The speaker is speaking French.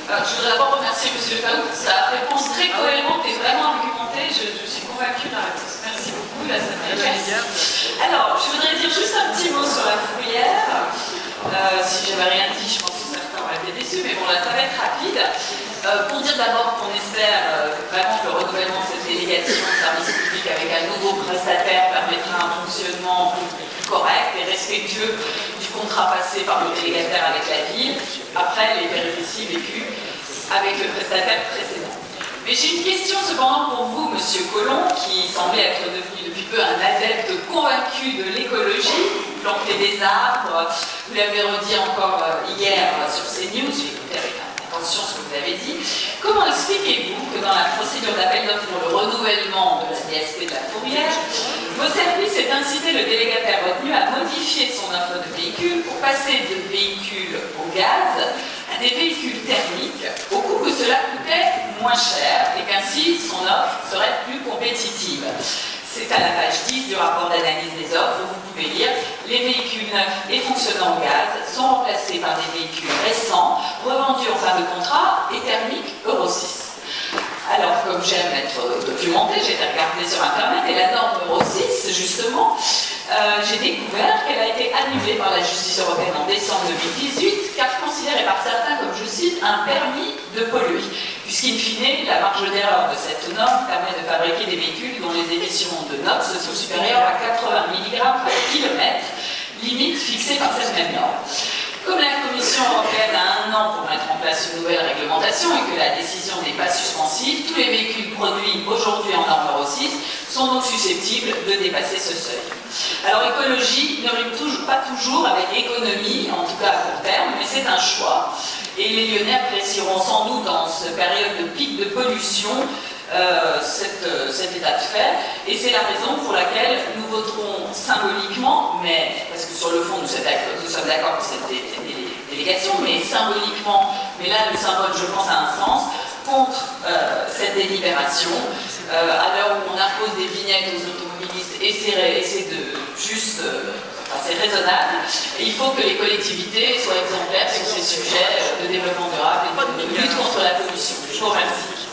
Je voudrais d'abord remercier M. Faoud pour sa réponse très cohérente et vraiment argumentée. Je suis convaincue de la réponse. Merci beaucoup, la sénatrice. Alors, je voudrais dire juste un petit mot sur la fourrière. Si j'avais rien dit, je pense que certains auraient été déçus, mais bon, là, ça va être rapide. Pour dire d'abord qu'on espère vraiment que le renouvellement de cette délégation de service public avec un nouveau prestataire permettra un fonctionnement plus correct et respectueux du contrat passé par le délégataire avec la ville, après les péripéties vécues avec le prestataire précédent. Mais j'ai une question cependant pour vous, Monsieur Collomb, qui semblait être devenu depuis peu un adepte convaincu de l'écologie. Vous plantez des arbres, vous l'avez redit encore hier sur CNews, j'ai écouté avec attention ce que vous avez dit. Comment expliquez-vous que dans la procédure d'appel d'offres pour le renouvellement de la DSP de la Fourrière, vos services aient incité le délégataire retenu à modifier son offre de véhicules pour passer de véhicules au gaz à des véhicules thermiques, au coût que cela coûtait moins cher et qu'ainsi son offre serait plus compétitive? C'est à la page 10 du rapport d'analyse des offres où vous pouvez lire « Les véhicules neufs et fonctionnant au gaz sont remplacés par des véhicules récents, revendus en fin de contrat et thermiques Euro 6. » Alors, comme j'aime être documentée, j'ai été regarder sur Internet et la norme Euro 6, justement, j'ai découvert qu'elle a été annulée par la justice européenne en décembre 2018, car considérée par certains comme, je cite, un permis de polluer, puisqu'in fine, la marge d'erreur de cette norme permet de fabriquer des véhicules dont les émissions de NOx sont supérieures à 80 mg par kilomètre, limite fixée par cette même norme. Comme la Commission européenne a 1 an pour mettre en place une nouvelle réglementation et que la décision n'est pas suspensive, tous les véhicules produits aujourd'hui en norme Euro 6 sont donc susceptibles de dépasser ce seuil. Alors écologie ne rime pas toujours avec économie, en tout cas à court terme, mais c'est un choix. Et les Lyonnais apprécieront sans doute dans cette période de pic de pollution cet état de fait, et c'est la raison pour laquelle nous voterons symboliquement, mais parce que sur le fond nous sommes d'accord pour cette délégation, mais symboliquement, mais là le symbole je pense a un sens, contre cette délibération, à l'heure où on impose des vignettes aux automobilistes, et c'est raisonnable, et il faut que les collectivités soient exemplaires sur ces sujets de développement durable et de lutte contre la pollution. Je vous remercie.